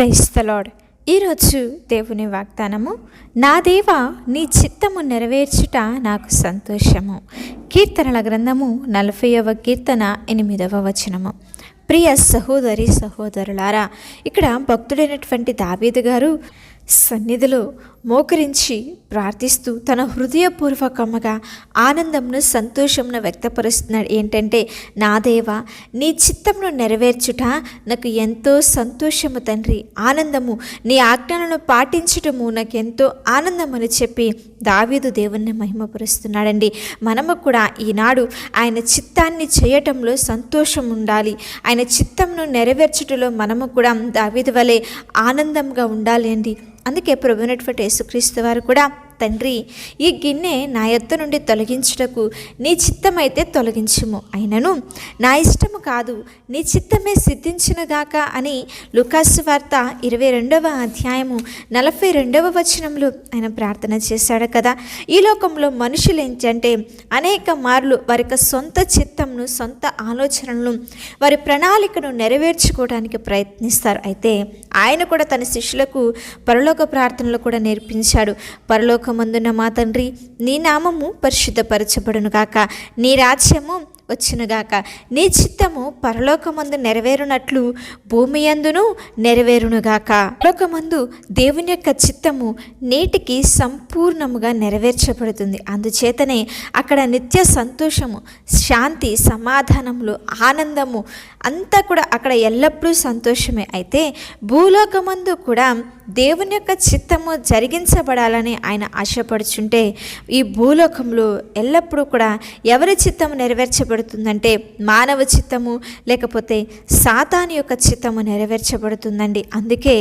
Praise the lord. ఈరోజు దేవుని వాగ్దానము, నా దేవా నీ చిత్తము నెరవేర్చుట నాకు సంతోషము. కీర్తనల గ్రంథము 40వ కీర్తన 8వ వచనము. ప్రియ సహోదరి సహోదరులారా, ఇక్కడ భక్తుడైనటువంటి దావీదు గారు సన్నిధిలో మోకరించి ప్రార్థిస్తూ తన హృదయపూర్వకముగా ఆనందంను సంతోషంను వ్యక్తపరుస్తున్నాడు. ఏంటంటే, నా దేవా నీ చిత్తమును నెరవేర్చుట నాకు ఎంతో సంతోషము తండ్రి, ఆనందము, నీ ఆజ్ఞలను పాటించటము నాకు ఎంతో ఆనందం అని చెప్పి దావీదు దేవుణ్ణి మహిమపరుస్తున్నాడండి. మనము కూడా ఈనాడు ఆయన చిత్తాన్ని చేయటంలో సంతోషం ఉండాలి. ఆయన చిత్తంను నెరవేర్చుటలో మనము కూడా దావీదు వలె ఆనందంగా ఉండాలి అండి. అందుకే ప్రభువైనటువంటి యేసుక్రీస్తు వారు కూడా, తండ్రి ఈ గిన్నె నా యొద్ద నుండి తొలగించుటకు నీ చిత్తమైతే తొలగించుము, అయినను నా ఇష్టము కాదు నీ చిత్తమే సిద్ధించునుగాక అని లూకాసు వార్త 22వ అధ్యాయము 42వ వచనంలో ఆయన ప్రార్థన చేశాడు కదా. ఈ లోకంలో మనుషులు ఏంటంటే అనేక మార్లు వారి యొక్క సొంత చిత్తంను, సొంత ఆలోచనలను, వారి ప్రణాళికను నెరవేర్చుకోవడానికి ప్రయత్నిస్తారు. అయితే ఆయన కూడా తన శిష్యులకు పరలోక ప్రార్థనలు కూడా నేర్పించాడు. పరలోకమందున్న మా తండ్రి, నీ నామము పరిశుద్ధపరచబడునుగాక, నీ రాజ్యము వచ్చునుగాక, నీ చిత్తము పరలోకమందు నెరవేరునట్లు భూమి యందును నెరవేరునుగాక. పరలోకమందు దేవుని యొక్క చిత్తము నేటికి సంపూర్ణముగా నెరవేర్చబడుతుంది. అందుచేతనే అక్కడ నిత్య సంతోషము, శాంతి, సమాధానములు, ఆనందము అంతా కూడా అక్కడ ఎల్లప్పుడూ సంతోషమే. అయితే భూలోకమందు కూడా దేవుని యొక్క చిత్తము జరిగించబడాలని ఆయన ఆశపడుచుంటే, ఈ భూలోకంలో ఎల్లప్పుడూ కూడా ఎవరి చిత్తము నెరవేర్చబడుతుందంటే మానవ చిత్తము, లేకపోతే సాతాను యొక్క చిత్తము నెరవేర్చబడుతుందండి. అందుకే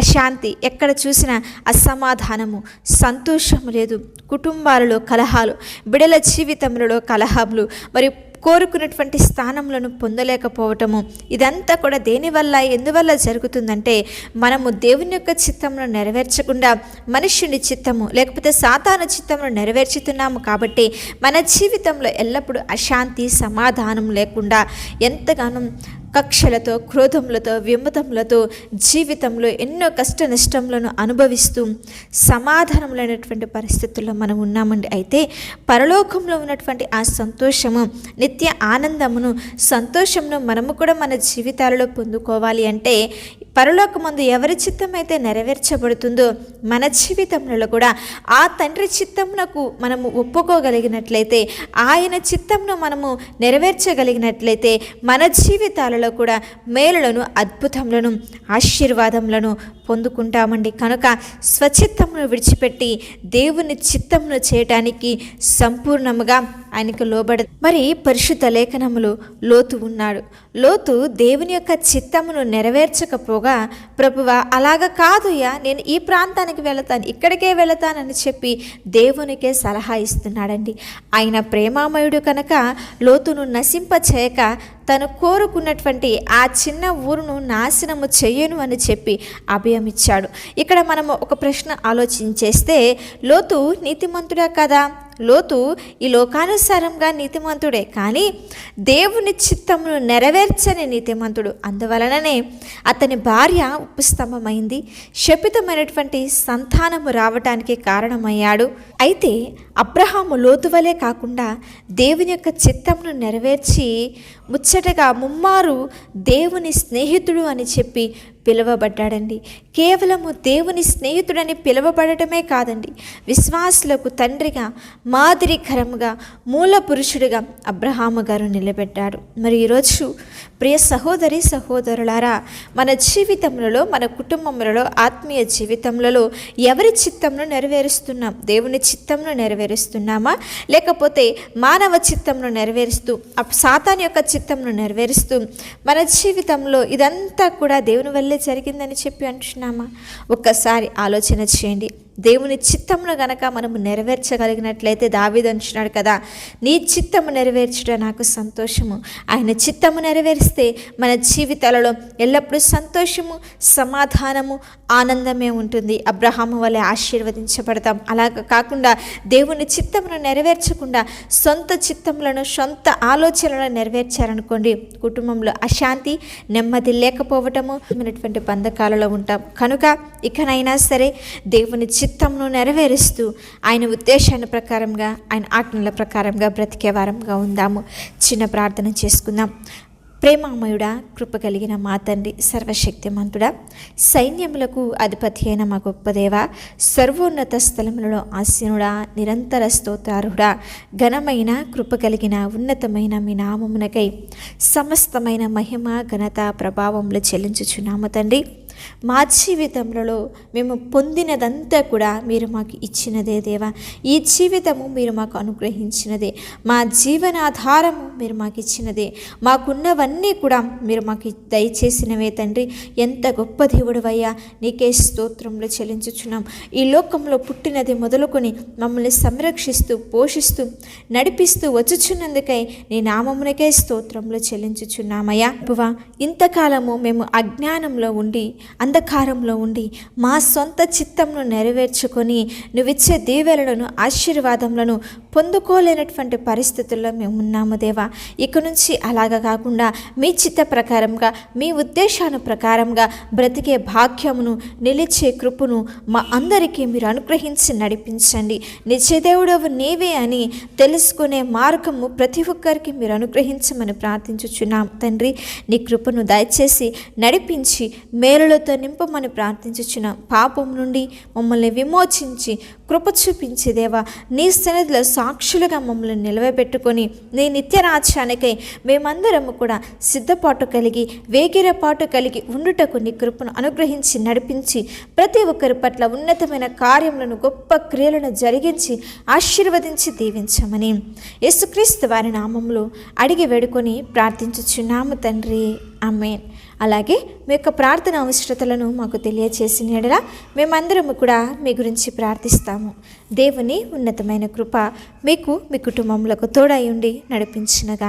అశాంతి, ఎక్కడ చూసినా అసమాధానము, సంతోషము లేదు, కుటుంబాలలో కలహాలు, బిడల జీవితములలో కలహాలు, మరి కోరుకున్నటువంటి స్థానములను పొందలేకపోవటము, ఇదంతా కూడా దేనివల్ల, ఎందువల్ల జరుగుతుందంటే మనము దేవుని యొక్క చిత్తమును నెరవేర్చకుండా మనుష్యుని చిత్తము, లేకపోతే సాతాను చిత్తమును నెరవేర్చుతున్నాము. కాబట్టి మన జీవితంలో ఎల్లప్పుడూ అశాంతి, సమాధానం లేకుండా ఎంతగానో కక్షలతో, క్రోధములతో, విమతములతో జీవితంలో ఎన్నో కష్ట నష్టములను అనుభవిస్తూ సమాధానం లేనటువంటి పరిస్థితుల్లో మనం ఉన్నామండి. అయితే పరలోకంలో ఉన్నటువంటి ఆ సంతోషము, నిత్య ఆనందమును, సంతోషమును మనము కూడా మన జీవితాలలో పొందుకోవాలి అంటే పరలోకమందు ఎవరి చిత్తం అయితే నెరవేర్చబడుతుందో మన జీవితంలో కూడా ఆ తండ్రి చిత్తమునకు మనము ఒప్పుకోగలిగినట్లయితే, ఆయన చిత్తంను మనము నెరవేర్చగలిగినట్లయితే మన జీవితాలలో కూడా మేలులను, అద్భుతములను, ఆశీర్వాదములను పొందుకుంటామండి. కనుక స్వచిత్తమును విడిచిపెట్టి దేవుని చిత్తమును చేయటానికి సంపూర్ణముగా ఆయనకు లోబడి. మరి పరిశుద్ధ లేఖనములు లోతు ఉన్నాడు. లోతు దేవుని యొక్క చిత్తమును నెరవేర్చకపోగా, ప్రభువా అలాగ కాదుయ్యా, నేను ఈ ప్రాంతానికి వెళతాను, ఇక్కడికే వెళతానని చెప్పి దేవునికే సలహా ఇస్తున్నాడండి. ఆయన ప్రేమామయుడు కనుక లోతును నశింప చేయక తను కోరుకున్నటువంటి ఆ చిన్న ఊరును నాశనము చెయ్యను అని చెప్పి అభయమిచ్చాడు. ఇక్కడ మనము ఒక ప్రశ్న ఆలోచించేస్తే, లోతు నీతిమంతుడా కదా? లోతు ఈ లోకానుసారంగా నీతిమంతుడే, కానీ దేవుని చిత్తమును నెరవేర్చని నీతిమంతుడు. అందువలననే అతని భార్య ఉపస్తంభమైంది, శపితమైనటువంటి సంతానము రావటానికి కారణమయ్యాడు. అయితే అబ్రహాము లోతు వలె కాకుండా దేవుని యొక్క చిత్తమును నెరవేర్చి ముచ్చటగా ముమ్మారు దేవుని స్నేహితుడు అని చెప్పి పిలువబడ్డాడండి. కేవలము దేవుని స్నేహితుడని పిలువబడటమే కాదండి, విశ్వాసులకు తండ్రిగా, మాదిరికరముగా, మూల పురుషుడిగా అబ్రహాము గారు నిలబెట్టాడు. మరి ఈరోజు ప్రియ సహోదరి సహోదరులారా, మన జీవితంలో, మన కుటుంబములలో, ఆత్మీయ జీవితంలో ఎవరి చిత్తంను నెరవేరుస్తున్నాం? దేవుని చిత్తంను నెరవేరుస్తున్నామా, లేకపోతే మానవ చిత్తంను నెరవేరుస్తూ, సాతాను యొక్క చిత్తంను నెరవేరుస్తూ మన జీవితంలో ఇదంతా కూడా దేవుని వల్లే జరిగిందని చెప్పి అంటున్నామా? ఒక్కసారి ఆలోచన చేయండి. దేవుని చిత్తమును గనక మనము నెరవేర్చగలిగినట్లయితే దావీదు అంటున్నాడు కదా, నీ చిత్తము నెరవేర్చుట నాకు సంతోషము. ఆయన చిత్తము నెరవేరిస్తే మన జీవితాలలో ఎల్లప్పుడూ సంతోషము, సమాధానము, ఆనందమే ఉంటుంది. అబ్రహాము వలె ఆశీర్వదించబడతాం. అలాగ కాకుండా దేవుని చిత్తమును నెరవేర్చకుండా సొంత చిత్తములను, సొంత ఆలోచనలను నెరవేర్చారనుకోండి, కుటుంబంలో అశాంతి, నెమ్మది లేకపోవటము అనేటువంటి బంధకాలలో ఉంటాం. కనుక ఇకనైనా సరే దేవుని చిత్తమును నెరవేరుస్తూ ఆయన ఉద్దేశాన్ని ప్రకారంగా, ఆయన ఆజ్ఞల ప్రకారంగా బ్రతికే వారంగా ఉందాము. చిన్న ప్రార్థన చేసుకుందాం. ప్రేమామయుడా, కృప కలిగిన మా తండ్రి, సర్వశక్తిమంతుడా, సైన్యములకు అధిపతి అయిన మా గొప్ప దేవ, సర్వోన్నత స్థలములలో ఆసీనుడా, నిరంతర స్తోత్రార్హుడా, ఘనమైన కృప కలిగిన ఉన్నతమైన మీ నామమునకై సమస్తమైన మహిమ, ఘనత, ప్రభావములు చెల్లించుచున్నాము తండ్రి. మా జీవితంలో మేము పొందినదంతా కూడా మీరు మాకు ఇచ్చినదే దేవా. ఈ జీవితము మీరు మాకు అనుగ్రహించినదే, మా జీవనాధారము మీరు మాకు ఇచ్చినదే, మాకున్నవన్నీ కూడా మీరు మాకు దయచేసినవే తండ్రి. ఎంత గొప్ప దేవుడివయ్యా, నీకే స్తోత్రములు చెల్లించుచున్నాం. ఈ లోకంలో పుట్టినది మొదలుకొని మమ్మల్ని సంరక్షిస్తూ, పోషిస్తూ, నడిపిస్తూ వచ్చుచున్నందుకై నీ నామమునకే స్తోత్రములు చెల్లించుచున్నామయ్యా. ప్రభువా, ఇంతకాలము మేము అజ్ఞానంలో ఉండి, అంధకారంలో ఉండి, మా సొంత చిత్తంను నెరవేర్చుకొని నువ్విచ్చే దీవెనలను, ఆశీర్వాదములను పొందుకోలేనటువంటి పరిస్థితుల్లో మేము ఉన్నాము దేవా. ఇక నుంచి అలాగా కాకుండా మీ చిత్త ప్రకారంగా, మీ ఉద్దేశాల ప్రకారంగా బ్రతికే భాగ్యమును, నిలిచే కృపను మా అందరికీ మీరు అనుగ్రహించి నడిపించండి. నిత్యదేవుడవు నీవే అని తెలుసుకునే మార్గము ప్రతి ఒక్కరికి మీరు అనుగ్రహించమని ప్రార్థించుచున్నాం తండ్రి. నీ కృపను దయచేసి నడిపించి మేలులతో నింపమని ప్రార్థించుచున్నాం. పాపం నుండి మమ్మల్ని విమోచించి కృప చూపించి దేవా, నీ సన్నిధిలో సాక్షులుగా మమ్మల్ని నిలవబెట్టుకొని నీ నిత్య రాజ్యానికై మేమందరము కూడా సిద్ధపాటు కలిగి, వేగిరపాటు కలిగి ఉండుటకు నీ కృపను అనుగ్రహించి నడిపించి ప్రతి ఒక్కరి పట్ల ఉన్నతమైన కార్యములను, గొప్ప క్రియలను జరిగించి ఆశీర్వదించి దీవించమని యేసుక్రీస్తు వారి నామములో అడిగి వేడుకొని ప్రార్థించుచున్నాము తండ్రి. ఆమేన్. అలాగే మీ యొక్క ప్రార్థన అవసరతలను మాకు తెలియచేసిన యెడల మేమందరము కూడా మీ గురించి ప్రార్థిస్తాము. దేవుని ఉన్నతమైన కృప మీకు, మీ కుటుంబములకు తోడై ఉండి నడిపించునుగాక.